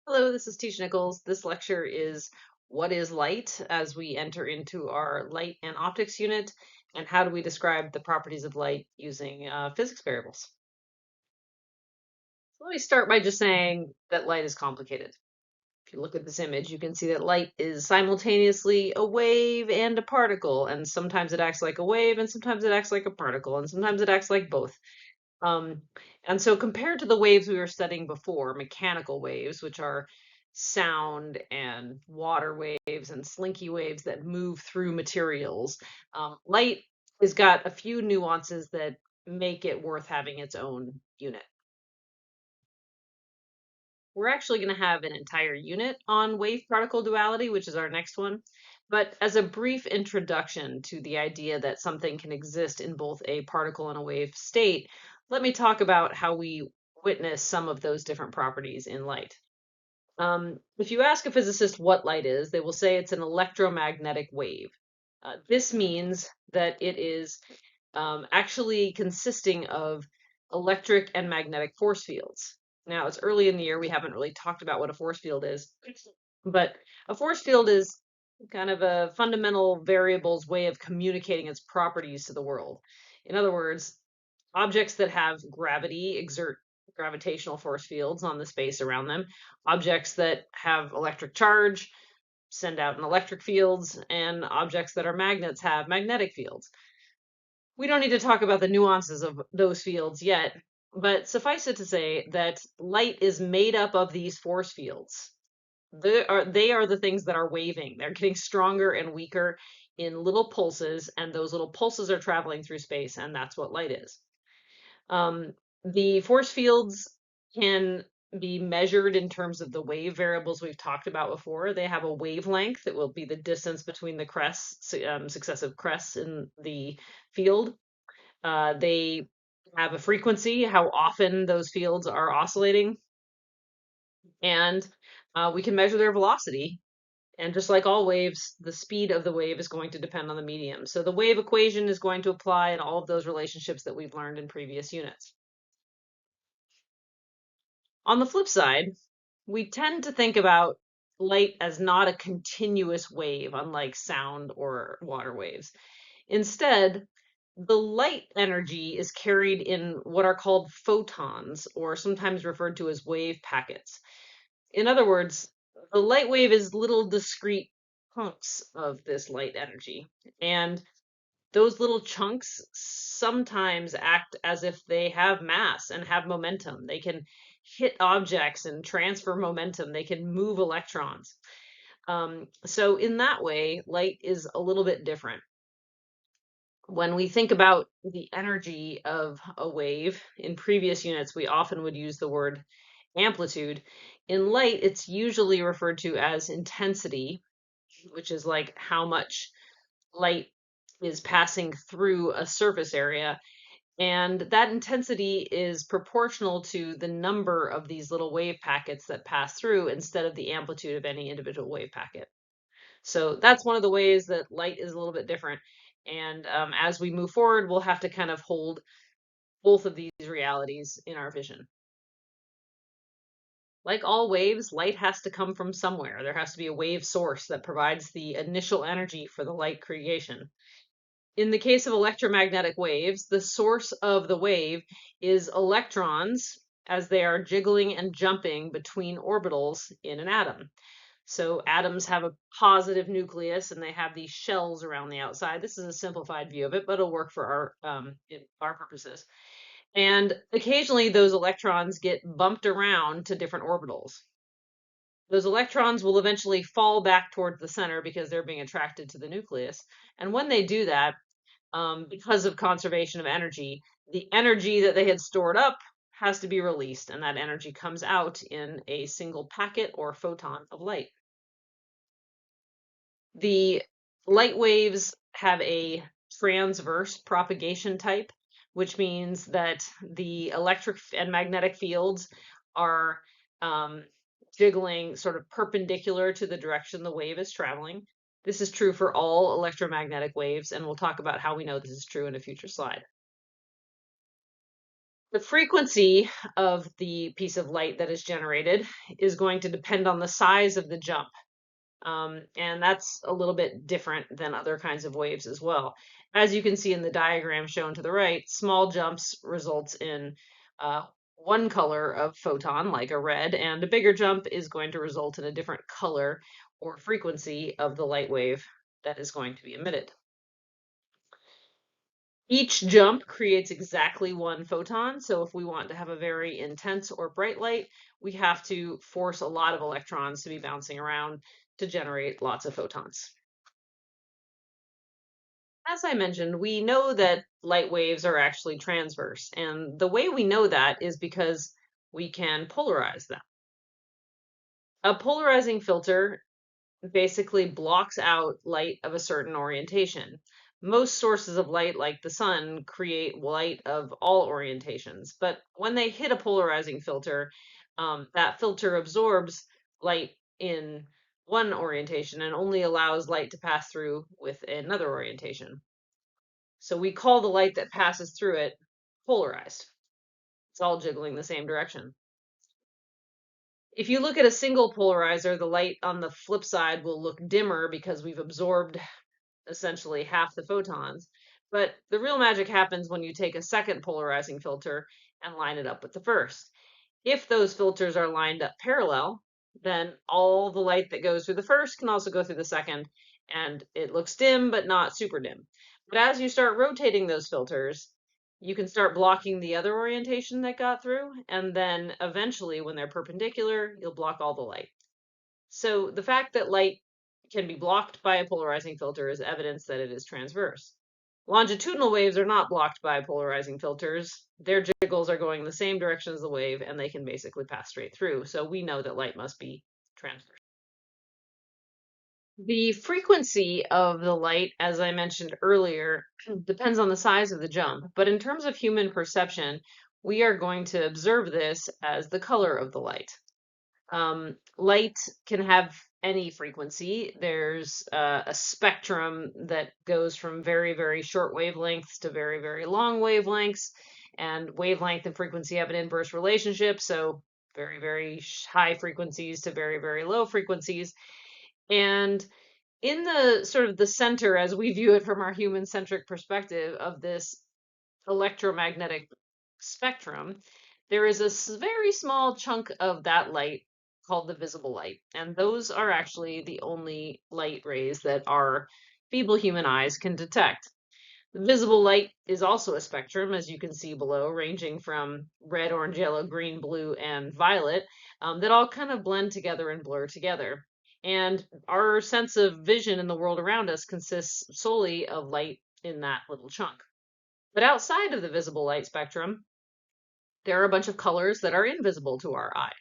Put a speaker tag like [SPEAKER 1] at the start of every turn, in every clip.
[SPEAKER 1] Hello, this is Tisha Nichols. This lecture is What is Light as we enter into our light and optics unit, and how do we describe the properties of light using physics variables. So let me start by just saying that light is complicated. If you look at this image, you can see that light is simultaneously a wave and a particle, and sometimes it acts like a wave, and sometimes it acts like a particle, and sometimes it acts like both. Um, and so compared to the waves we were studying before, mechanical waves, which are sound and water waves and slinky waves that move through materials, light has got a few nuances that make it worth having its own unit. We're actually going to have an entire unit on wave-particle duality, which is our next one. But as a brief introduction to the idea that something can exist in both a particle and a wave state, let me talk about how we witness some of those different properties in light. If you ask a physicist what light is, they will say it's an electromagnetic wave. This means that it is actually consisting of electric and magnetic force fields. Now, it's early in the year. We haven't really talked about what a force field is, but a force field is kind of a fundamental variable's way of communicating its properties to the world. In other words, objects that have gravity exert gravitational force fields on the space around them. Objects that have electric charge send out an electric fields, and objects that are magnets have magnetic fields. We don't need to talk about the nuances of those fields yet, but suffice it to say that light is made up of these force fields. They are the things that are waving. They're getting stronger and weaker in little pulses, and those little pulses are traveling through space, and that's what light is. Um, the force fields can be measured in terms of the wave variables we've talked about before. They have a wavelength that will be the distance between the crests, successive crests in the field. They have a frequency, how often those fields are oscillating, and we can measure their velocity. And just like all waves, the speed of the wave is going to depend on the medium. So the wave equation is going to apply in all of those relationships that we've learned in previous units. On the flip side, we tend to think about light as not a continuous wave, unlike sound or water waves. Instead, the light energy is carried in what are called photons, or sometimes referred to as wave packets. In other words, the light wave is little discrete chunks of this light energy. And those little chunks sometimes act as if they have mass and have momentum. They can hit objects and transfer momentum. They can move electrons. So in that way, light is a little bit different. When we think about the energy of a wave, in previous units, we often would use the word amplitude. In light, it's usually referred to as intensity, which is like how much light is passing through a surface area. And that intensity is proportional to the number of these little wave packets that pass through instead of the amplitude of any individual wave packet. So that's one of the ways that light is a little bit different. And as we move forward, we'll have to kind of hold both of these realities in our vision. Like all waves, light has to come from somewhere. There has to be a wave source that provides the initial energy for the light creation. In the case of electromagnetic waves, the source of the wave is electrons as they are jiggling and jumping between orbitals in an atom. So atoms have a positive nucleus and they have these shells around the outside. This is a simplified view of it, but it'll work for our purposes. And occasionally those electrons get bumped around to different orbitals. Those electrons will eventually fall back towards the center because they're being attracted to the nucleus. And when they do that, because of conservation of energy, the energy that they had stored up has to be released, and that energy comes out in a single packet or photon of light. The light waves have a transverse propagation type, which means that the electric and magnetic fields are jiggling sort of perpendicular to the direction the wave is traveling. This is true for all electromagnetic waves, and we'll talk about how we know this is true in a future slide. The frequency of the piece of light that is generated is going to depend on the size of the jump. And that's a little bit different than other kinds of waves as well. As you can see in the diagram shown to the right, small jumps results in one color of photon, like a red, and a bigger jump is going to result in a different color or frequency of the light wave that is going to be emitted. Each jump creates exactly one photon, so if we want to have a very intense or bright light, we have to force a lot of electrons to be bouncing around to generate lots of photons. As I mentioned, we know that light waves are actually transverse, and the way we know that is because we can polarize them. A polarizing filter basically blocks out light of a certain orientation. Most sources of light, like the sun, create light of all orientations, but when they hit a polarizing filter, that filter absorbs light in one orientation and only allows light to pass through with another orientation. So we call the light that passes through it polarized. It's all jiggling the same direction. If you look at a single polarizer, the light on the flip side will look dimmer because we've absorbed essentially half the photons. But the real magic happens when you take a second polarizing filter and line it up with the first. If those filters are lined up parallel, then all the light that goes through the first can also go through the second, and it looks dim, but not super dim. But as you start rotating those filters, you can start blocking the other orientation that got through, and then eventually, when they're perpendicular, you'll block all the light. So the fact that light can be blocked by a polarizing filter is evidence that it is transverse. Longitudinal waves are not blocked by polarizing filters. Their jiggles are going the same direction as the wave, and they can basically pass straight through. So we know that light must be transverse. The frequency of the light, as I mentioned earlier, depends on the size of the jump. But in terms of human perception, we are going to observe this as the color of the light. Light can have any frequency. There's a spectrum that goes from very, very short wavelengths to very, very long wavelengths. And wavelength and frequency have an inverse relationship. So very, very high frequencies to very, very low frequencies. And in the sort of the center, as we view it from our human centric perspective of this electromagnetic spectrum, there is a very small chunk of that light called the visible light. And those are actually the only light rays that our feeble human eyes can detect. The visible light is also a spectrum, as you can see below, ranging from red, orange, yellow, green, blue, and violet, that all kind of blend together and blur together. And our sense of vision in the world around us consists solely of light in that little chunk. But outside of the visible light spectrum, there are a bunch of colors that are invisible to our eye.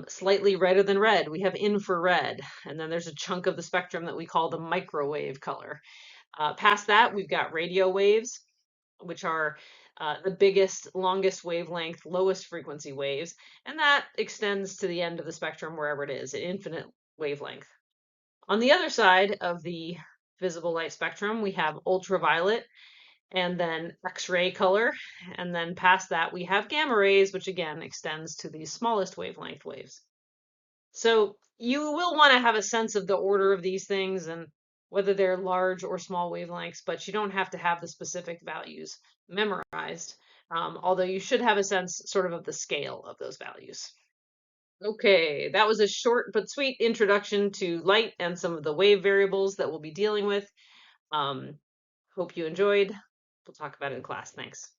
[SPEAKER 1] Slightly redder than red, we have infrared, and then there's a chunk of the spectrum that we call the microwave color. Past that, we've got radio waves, which are the biggest, longest wavelength, lowest frequency waves, and that extends to the end of the spectrum wherever it is, an infinite wavelength. On the other side of the visible light spectrum, we have ultraviolet, and then X-ray color, and then past that we have gamma rays, which again extends to the smallest wavelength waves. So you will want to have a sense of the order of these things and whether they're large or small wavelengths, but you don't have to have the specific values memorized, although you should have a sense sort of the scale of those values. Okay, that was a short but sweet introduction to light and some of the wave variables that we'll be dealing with. Hope you enjoyed. We'll talk about it in class. Thanks.